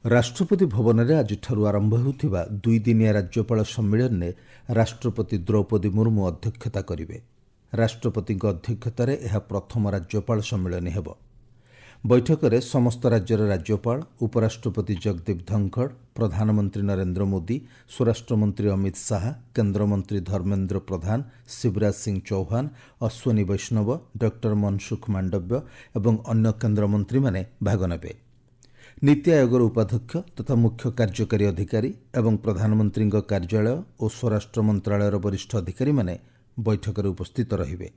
ରାଷ୍ଟ୍ରପତି ଭବନରେ ଆଜିଠାରୁ ଆରମ୍ଭ ହେଉଥିବା 2 ଦିନିଆ ରାଜ୍ୟପାଳ ସମ୍ମିଳନୀରେ ରାଷ୍ଟ୍ରପତି ଦ୍ରୌପଦୀ ମୁର୍ମୁ ଅଧ୍ୟକ୍ଷତା କରିବେ। ରାଷ୍ଟ୍ରପତିଙ୍କ ଅଧ୍ୟକ୍ଷତାରେ ଏହା ପ୍ରଥମ ରାଜ୍ୟପାଳ ସମ୍ମିଳନୀ ହେବ। ବୈଠକରେ ସମସ୍ତ ରାଜ୍ୟର ରାଜ୍ୟପାଳ, ଉପରାଷ୍ଟ୍ରପତି ଜଗଦୀପ ଧନଖଡ଼, ପ୍ରଧାନମନ୍ତ୍ରୀ ନରେନ୍ଦ୍ର ମୋଦି, ସ୍ୱରାଷ୍ଟ୍ରମନ୍ତ୍ରୀ ଅମିତ ଶାହା, କେନ୍ଦ୍ରମନ୍ତ୍ରୀ ଧର୍ମେନ୍ଦ୍ର ପ୍ରଧାନ, ଶିବରାଜ ସିଂ ଚୌହାନ, ଅଶ୍ୱିନୀ ବୈଷ୍ଣବ, ଡକ୍ଟର ମନସୁଖ ମାଣ୍ଡବ୍ୟ ଏବଂ ଅନ୍ୟ କେନ୍ଦ୍ରମନ୍ତ୍ରୀମାନେ ଭାଗ ନେବେ। ନୀତି ଆୟୋଗର ଉପାଧ୍ୟକ୍ଷ ତଥା ମୁଖ୍ୟ କାର୍ଯ୍ୟକାରୀ ଅଧିକାରୀ ଏବଂ ପ୍ରଧାନମନ୍ତ୍ରୀଙ୍କ କାର୍ଯ୍ୟାଳୟ ଓ ସ୍ୱରାଷ୍ଟ୍ର ମନ୍ତ୍ରଣାଳୟର ବରିଷ୍ଠ ଅଧିକାରୀମାନେ ବୈଠକରେ ଉପସ୍ଥିତ ରହିବେ।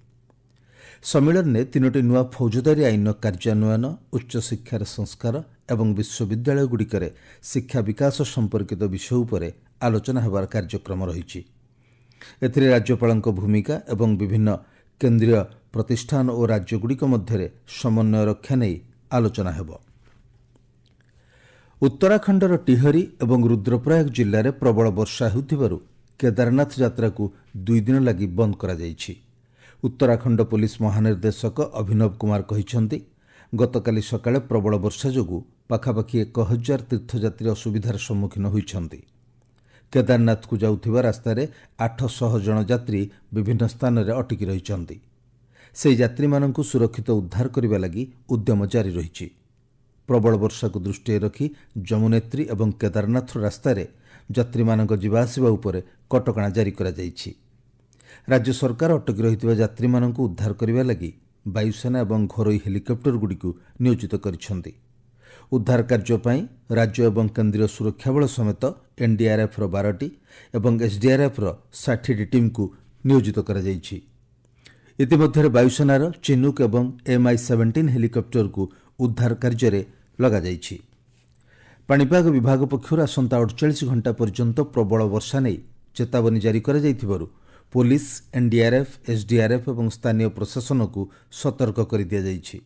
ସମ୍ମିଳନୀରେ 3ଟି ନୂଆ ଫୌଜଦାରୀ ଆଇନର କାର୍ଯ୍ୟାନ୍ୱୟନ, ଉଚ୍ଚଶିକ୍ଷାର ସଂସ୍କାର ଏବଂ ବିଶ୍ୱବିଦ୍ୟାଳୟଗୁଡ଼ିକରେ ଶିକ୍ଷା ବିକାଶ ସମ୍ପର୍କିତ ବିଷୟ ଉପରେ ଆଲୋଚନା ହେବାର କାର୍ଯ୍ୟକ୍ରମ ରହିଛି। ଏଥିରେ ରାଜ୍ୟପାଳଙ୍କ ଭୂମିକା ଏବଂ ବିଭିନ୍ନ କେନ୍ଦ୍ରୀୟ ପ୍ରତିଷ୍ଠାନ ଓ ରାଜ୍ୟଗୁଡ଼ିକ ମଧ୍ୟରେ ସମନ୍ୱୟ ରକ୍ଷା ନେଇ ଆଲୋଚନା ହେବ। ଉତ୍ତରାଖଣ୍ଡର ଟିହରି ଏବଂ ରୁଦ୍ରପ୍ରୟାଗ ଜିଲ୍ଲାରେ ପ୍ରବଳ ବର୍ଷା ହେଉଥିବାରୁ କେଦାରନାଥ ଯାତ୍ରାକୁ 2 ଦିନ ଲାଗି ବନ୍ଦ କରାଯାଇଛି। ଉତ୍ତରାଖଣ୍ଡ ପୋଲିସ ମହାନିର୍ଦ୍ଦେଶକ ଅଭିନବ କୁମାର କହିଛନ୍ତି, ଗତକାଲି ସକାଳେ ପ୍ରବଳ ବର୍ଷା ଯୋଗୁଁ ପାଖାପାଖି 1000 ତୀର୍ଥଯାତ୍ରୀ ଅସୁବିଧାର ସମ୍ମୁଖୀନ ହୋଇଛନ୍ତି। କେଦାରନାଥକୁ ଯାଉଥିବା ରାସ୍ତାରେ 800 ଜଣ ଯାତ୍ରୀ ବିଭିନ୍ନ ସ୍ଥାନରେ ଅଟକି ରହିଛନ୍ତି। ସେହି ଯାତ୍ରୀମାନଙ୍କୁ ସୁରକ୍ଷିତ ଉଦ୍ଧାର କରିବା ଲାଗି ଉଦ୍ୟମ ଜାରି ରହିଛି। ପ୍ରବଳ ବର୍ଷାକୁ ଦୃଷ୍ଟିରେ ରଖି ଯମୁନେତ୍ରୀ ଏବଂ କେଦାରନାଥର ରାସ୍ତାରେ ଯାତ୍ରୀମାନଙ୍କ ଯିବା ଆସିବା ଉପରେ କଟକଣା ଜାରି କରାଯାଇଛି। ରାଜ୍ୟ ସରକାର ଅଟକି ରହିଥିବା ଯାତ୍ରୀମାନଙ୍କୁ ଉଦ୍ଧାର କରିବା ଲାଗି ବାୟୁସେନା ଏବଂ ଘରୋଇ ହେଲିକପ୍ଟରଗୁଡ଼ିକୁ ନିୟୋଜିତ କରିଛନ୍ତି। ଉଦ୍ଧାର କାର୍ଯ୍ୟ ପାଇଁ ରାଜ୍ୟ ଏବଂ କେନ୍ଦ୍ରୀୟ ସୁରକ୍ଷା ବଳ ସମେତ ଏନ୍ଡିଆର୍ଏଫ୍ର 12ଟି ଏବଂ ଏସ୍ଡିଆର୍ଏଫ୍ର 60ଟି ଟିମ୍କୁ ନିୟୋଜିତ କରାଯାଇଛି। ଇତିମଧ୍ୟରେ ବାୟୁସେନାର ଚିନୁକ୍ ଏବଂ MI-17 ହେଲିକପ୍ଟରକୁ ଉଦ୍ଧାର କାର୍ଯ୍ୟରେ ଲଗାଯାଇଛି। ପାଣିପାଗ ବିଭାଗ ପକ୍ଷରୁ ଆସନ୍ତା 48 ଘଣ୍ଟା ପର୍ଯ୍ୟନ୍ତ ପ୍ରବଳ ବର୍ଷା ନେଇ ଚେତାବନୀ ଜାରି କରାଯାଇଥିବାରୁ ପୋଲିସ, ଏନ୍ଡିଆର୍ଏଫ୍, ଏସ୍ଡିଆର୍ଏଫ୍ ଏବଂ ସ୍ଥାନୀୟ ପ୍ରଶାସନକୁ ସତର୍କ କରିଦିଆଯାଇଛି।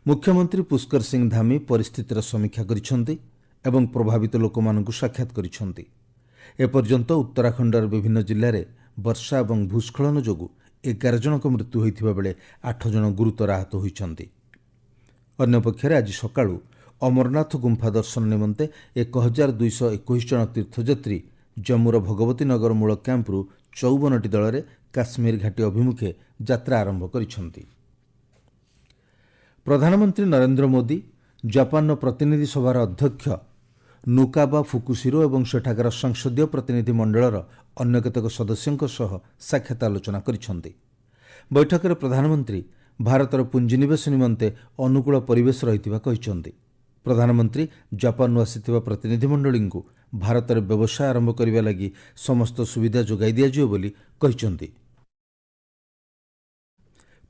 ମୁଖ୍ୟମନ୍ତ୍ରୀ ପୁଷ୍କର ସିଂ ଧାମୀ ପରିସ୍ଥିତିର ସମୀକ୍ଷା କରିଛନ୍ତି ଏବଂ ପ୍ରଭାବିତ ଲୋକମାନଙ୍କୁ ସାକ୍ଷାତ କରିଛନ୍ତି। ଏପର୍ଯ୍ୟନ୍ତ ଉତ୍ତରାଖଣ୍ଡର ବିଭିନ୍ନ ଜିଲ୍ଲାରେ ବର୍ଷା ଏବଂ ଭୂସ୍ଖଳନ ଯୋଗୁଁ 11 ଜଣଙ୍କ ମୃତ୍ୟୁ ହୋଇଥିବା ବେଳେ 8 ଜଣ ଗୁରୁତର ଆହତ ହୋଇଛନ୍ତି। ଅନ୍ୟପକ୍ଷରେ ଆଜି ସକାଳୁ ଅମରନାଥ ଗୁମ୍ଫା ଦର୍ଶନ ନିମନ୍ତେ 1221 ଜଣ ତୀର୍ଥଯାତ୍ରୀ ଜମ୍ମୁର ଭଗବତୀ ନଗର ମୂଳ କ୍ୟାମ୍ପରୁ 54ଟି ଦଳରେ କାଶ୍ମୀର ଘାଟି ଅଭିମୁଖେ ଯାତ୍ରା ଆରମ୍ଭ କରିଛନ୍ତି। ପ୍ରଧାନମନ୍ତ୍ରୀ ନରେନ୍ଦ୍ର ମୋଦି ଜାପାନର ପ୍ରତିନିଧି ସଭାର ଅଧ୍ୟକ୍ଷ ନୁକାବା ଫୁକୁସିରୋ ଏବଂ ସେଠାକାର ସଂସଦୀୟ ପ୍ରତିନିଧି ମଣ୍ଡଳର ଅନ୍ୟ କେତେକ ସଦସ୍ୟଙ୍କ ସହ ସାକ୍ଷାତ ଆଲୋଚନା କରିଛନ୍ତି। ବୈଠକରେ ପ୍ରଧାନମନ୍ତ୍ରୀ ଭାରତର ପୁଞ୍ଜିନିବେଶ ନିମନ୍ତେ ଅନୁକୂଳ ପରିବେଶ ରହିଥିବା କହିଛନ୍ତି। ପ୍ରଧାନମନ୍ତ୍ରୀ ଜାପାନରୁ ଆସିଥିବା ପ୍ରତିନିଧି ମଣ୍ଡଳୀଙ୍କୁ ଭାରତରେ ବ୍ୟବସାୟ ଆରମ୍ଭ କରିବା ଲାଗି ସମସ୍ତ ସୁବିଧା ଯୋଗାଇ ଦିଆଯିବ ବୋଲି କହିଛନ୍ତି।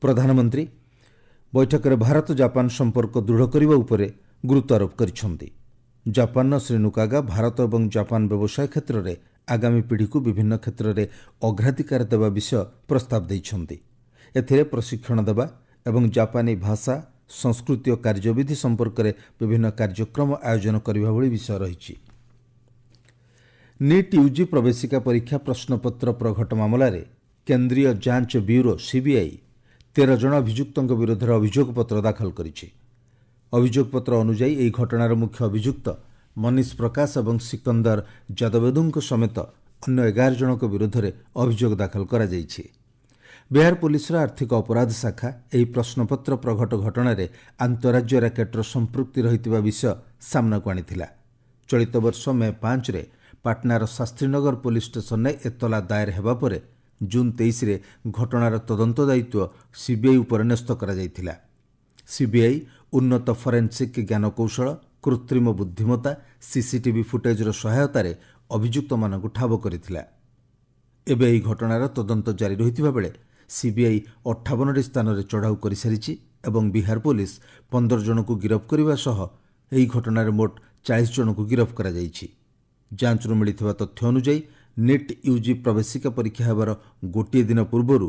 ପ୍ରଧାନମନ୍ତ୍ରୀ ବୈଠକରେ ଭାରତ ଜାପାନ ସମ୍ପର୍କ ଦୃଢ଼ କରିବା ଉପରେ ଗୁରୁତ୍ୱ ଆରୋପ କରିଛନ୍ତି। ଜାପାନର ଶ୍ରୀ ନୁକାଗା ଭାରତ ଏବଂ ଜାପାନ ବ୍ୟବସାୟ କ୍ଷେତ୍ରରେ ଆଗାମୀ ପିଢ଼ିକୁ ବିଭିନ୍ନ କ୍ଷେତ୍ରରେ ଅଗ୍ରାଧିକାର ଦେବା ବିଷୟ ପ୍ରସ୍ତାବ ଦେଇଛନ୍ତି। ଏଥିରେ ପ୍ରଶିକ୍ଷଣ ଦେବା ଏବଂ ଜାପାନୀ ଭାଷା, ସଂସ୍କୃତି ଓ କାର୍ଯ୍ୟବିଧି ସମ୍ପର୍କରେ ବିଭିନ୍ନ କାର୍ଯ୍ୟକ୍ରମ ଆୟୋଜନ କରିବା ଭଳି ବିଷୟ ରହିଛି। ନିଟ୍ ୟୁଜି ପ୍ରବେଶିକା ପରୀକ୍ଷା ପ୍ରଶ୍ନପତ୍ର ପ୍ରଘଟ ମାମଲାରେ କେନ୍ଦ୍ରୀୟ ଯାଞ୍ଚ ବ୍ୟୁରୋ ସିବିଆଇ 13 ଜଣ ଅଭିଯୁକ୍ତଙ୍କ ବିରୋଧରେ ଅଭିଯୋଗପତ୍ର ଦାଖଲ କରିଛି। ଅଭିଯୋଗପତ୍ର ଅନୁଯାୟୀ ଏହି ଘଟଣାର ମୁଖ୍ୟ ଅଭିଯୁକ୍ତ ମନୀଷ ପ୍ରକାଶ ଏବଂ ସିକନ୍ଦର ଯାଦବେଦୁଙ୍କ ସମେତ ଅନ୍ୟ 11 ଜଣଙ୍କ ବିରୋଧରେ ଅଭିଯୋଗ ଦାଖଲ କରାଯାଇଛି। ବିହାର ପୁଲିସର ଆର୍ଥିକ ଅପରାଧ ଶାଖା ଏହି ପ୍ରଶ୍ନପତ୍ର ପ୍ରଘଟ ଘଟଣାରେ ଆନ୍ତଃରାଜ୍ୟ ରାକେଟର ସମ୍ପୃକ୍ତି ରହିଥିବା ବିଷୟ ସାମ୍ନାକୁ ଆଣିଥିଲା। ଚଳିତ ବର୍ଷ ମେ 5ରେ ପାଟନାର ଶାସ୍ତ୍ରୀନଗର ପୁଲିସ ଷ୍ଟେସନରେ ଏତଲା ଦାଏର ହେବା ପରେ ଜୁନ୍ 23ରେ ଘଟଣାର ତଦନ୍ତ ଦାୟିତ୍ୱ ସିବିଆଇ ଉପରେ ନ୍ୟସ୍ତ କରାଯାଇଥିଲା। ସିବିଆଇ ଉନ୍ନତ ଫରେନ୍ସିକ୍ ଜ୍ଞାନକୌଶଳ, କୃତ୍ରିମ ବୁଦ୍ଧିମତ୍ତା, ସିସିଟିଭି ଫୁଟେଜ୍ର ସହାୟତାରେ ଅଭିଯୁକ୍ତମାନଙ୍କୁ ଠାବ କରିଥିଲା। ଏବେ ଏହି ଘଟଣାର ତଦନ୍ତ ଜାରି ରହିଥିବା ବେଳେ ସିବିଆଇ 58ଟି ସ୍ଥାନରେ ଚଢ଼ାଉ କରିସାରିଛି ଏବଂ ବିହାର ପୁଲିସ 15 ଜଣଙ୍କୁ ଗିରଫ କରିବା ସହ ଏହି ଘଟଣାରେ ମୋଟ 40 ଜଣଙ୍କୁ ଗିରଫ କରାଯାଇଛି। ଯାଞ୍ଚରୁ ମିଳିଥିବା ତଥ୍ୟ ଅନୁଯାୟୀ ନିଟ୍ ୟୁଜି ପ୍ରବେଶିକା ପରୀକ୍ଷା ହେବାର ଗୋଟିଏ ଦିନ ପୂର୍ବରୁ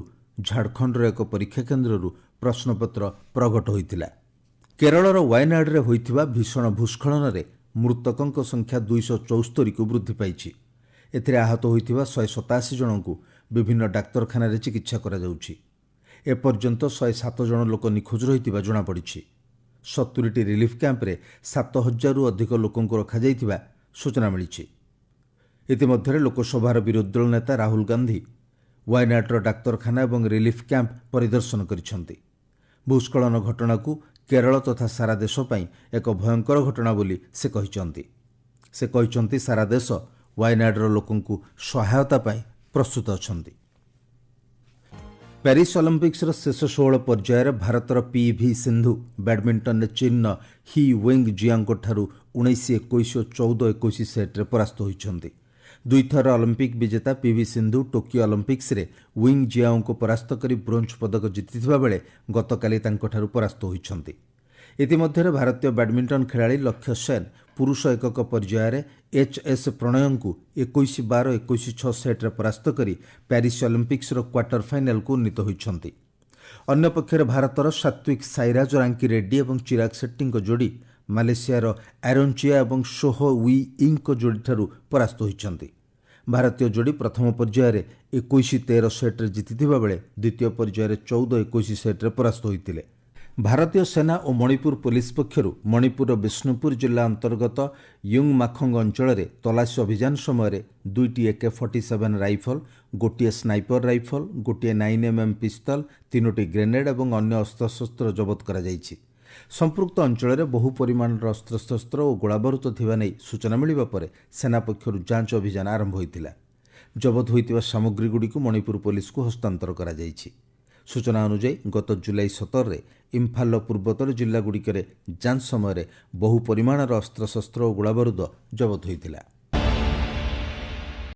ଝାଡ଼ଖଣ୍ଡର ଏକ ପରୀକ୍ଷା କେନ୍ଦ୍ରରୁ ପ୍ରଶ୍ନପତ୍ର ପ୍ରଘଟ ହୋଇଥିଲା। କେରଳର ୱାୟନାଡରେ ହୋଇଥିବା ଭୀଷଣ ଭୂସ୍ଖଳନରେ ମୃତକଙ୍କ ସଂଖ୍ୟା 274କୁ ବୃଦ୍ଧି ପାଇଛି। ଏଥିରେ ଆହତ ହୋଇଥିବା 187 ଜଣଙ୍କୁ ବିଭିନ୍ନ ଡାକ୍ତରଖାନାରେ ଚିକିତ୍ସା କରାଯାଉଛି। ଏପର୍ଯ୍ୟନ୍ତ 107 ଜଣ ଲୋକ ନିଖୋଜ ରହିଥିବା ଜଣାପଡ଼ିଛି। 70ଟି ରିଲିଫ୍ କ୍ୟାମ୍ପରେ 7,000ରୁ ଅଧିକ ଲୋକଙ୍କୁ ରଖାଯାଇଥିବା ସୂଚନା ମିଳିଛି। ଇତିମଧ୍ୟରେ ଲୋକସଭାର ବିରୋଧୀ ଦଳ ନେତା ରାହୁଲ ଗାନ୍ଧୀ ୱାଇନାଡ୍ର ଡାକ୍ତରଖାନା ଏବଂ ରିଲିଫ୍ କ୍ୟାମ୍ପ ପରିଦର୍ଶନ କରିଛନ୍ତି। ଭୂସ୍ଖଳନ ଘଟଣାକୁ କେରଳ ତଥା ସାରା ଦେଶ ପାଇଁ ଏକ ଭୟଙ୍କର ଘଟଣା ବୋଲି ସେ କହିଛନ୍ତି। ସେ କହିଛନ୍ତି ସାରା ଦେଶ ୱାଇନାଡ୍ର ଲୋକଙ୍କୁ ସହାୟତା ପାଇଁ ପ୍ରସ୍ତୁତ ଅଛନ୍ତି। ପ୍ୟାରିସ୍ ଅଲିମ୍ପିକ୍ସର ଶେଷ 16 ପର୍ଯ୍ୟାୟରେ ଭାରତର ପିଭି ସିନ୍ଧୁ ବ୍ୟାଡମିଣ୍ଟନରେ ଚୀନର ହି ୱେଙ୍ଗ ଜିଆଙ୍କଠାରୁ 19-21 ଓ 14-21 ସେଟ୍ରେ ପରାସ୍ତ ହୋଇଛନ୍ତି। ଦୁଇଥର ଅଲିମ୍ପିକ୍ ବିଜେତା ପିଭି ସିନ୍ଧୁ ଟୋକିଓ ଅଲିମ୍ପିକ୍ସରେ ୱିଙ୍ଗ ଜିଆଓଙ୍କୁ ପରାସ୍ତ କରି ବ୍ରୋଞ୍ଜ ପଦକ ଜିତିଥିବା ବେଳେ ଗତକାଲି ତାଙ୍କଠାରୁ ପରାସ୍ତ ହୋଇଛନ୍ତି। ଇତିମଧ୍ୟରେ ଭାରତୀୟ ବ୍ୟାଡମିଣ୍ଟନ ଖେଳାଳି ଲକ୍ଷ୍ୟ ସେନ୍ ପୁରୁଷ ଏକକ ପର୍ଯ୍ୟାୟରେ ଏଚ୍ଏସ୍ ପ୍ରଣୟଙ୍କୁ 21-12, 21-6 ସେଟ୍ରେ ପରାସ୍ତ କରି ପ୍ୟାରିସ୍ ଅଲିମ୍ପିକ୍ସର କ୍ୱାର୍ଟର ଫାଇନାଲ୍କୁ ଉନ୍ନୀତ ହୋଇଛନ୍ତି। ଅନ୍ୟପକ୍ଷରେ ଭାରତର ସାତ୍ୱିକ ସାଇରାଜ, ରାଙ୍କି ରେଡ୍ଡି ଏବଂ ଚିରାଗ ସେଟ୍ଟିଙ୍କ ଯୋଡ଼ି ମାଲେସିଆର ଆରୋନଚିଆ ଏବଂ ସୋହ ୱି ଇଙ୍କ ଯୋଡ଼ିଠାରୁ ପରାସ୍ତ ହୋଇଛନ୍ତି। ଭାରତୀୟ ଯୋଡ଼ି ପ୍ରଥମ ପର୍ଯ୍ୟାୟରେ 21-13 ସେଟ୍ରେ ଜିତିଥିବା ବେଳେ ଦ୍ୱିତୀୟ ପର୍ଯ୍ୟାୟରେ 14-21 ସେଟ୍ରେ ପରାସ୍ତ ହୋଇଥିଲେ। ଭାରତୀୟ ସେନା ଓ ମଣିପୁର ପୋଲିସ ପକ୍ଷରୁ ମଣିପୁରର ବିଷ୍ଣୁପୁର ଜିଲ୍ଲା ଅନ୍ତର୍ଗତ ୟୁଙ୍ଗମାଖଙ୍ଗ ଅଞ୍ଚଳରେ ତଲାସୀ ଅଭିଯାନ ସମୟରେ 2ଟି AK-47 ରାଇଫଲ, ଗୋଟିଏ ସ୍ନାଇପର ରାଇଫଲ, ଗୋଟିଏ 9mm ପିସ୍ତଲ, 3ଟି ଗ୍ରେନେଡ୍ ଏବଂ ଅନ୍ୟ ଅସ୍ତ୍ରଶସ୍ତ୍ର ଜବତ କରାଯାଇଛି। ସମ୍ପୃକ୍ତ ଅଞ୍ଚଳରେ ବହୁ ପରିମାଣର ଅସ୍ତ୍ରଶସ୍ତ୍ର ଓ ଗୋଳାବାରୁଦ ଥିବା ନେଇ ସୂଚନା ମିଳିବା ପରେ ସେନା ପକ୍ଷରୁ ଯାଞ୍ଚ ଅଭିଯାନ ଆରମ୍ଭ ହୋଇଥିଲା। ଜବତ ହୋଇଥିବା ସାମଗ୍ରୀଗୁଡ଼ିକୁ ମଣିପୁର ପୋଲିସକୁ ହସ୍ତାନ୍ତର କରାଯାଇଛି। ସୂଚନା ଅନୁଯାୟୀ ଗତ ଜୁଲାଇ 17ରେ ଇମ୍ଫାଲର ପୂର୍ବୋତ୍ତର ଜିଲ୍ଲାଗୁଡ଼ିକରେ ଯାଞ୍ଚ ସମୟରେ ବହୁ ପରିମାଣର ଅସ୍ତ୍ରଶସ୍ତ୍ର ଓ ଗୋଳାବାରୁଦ ଜବତ ହୋଇଥିଲା।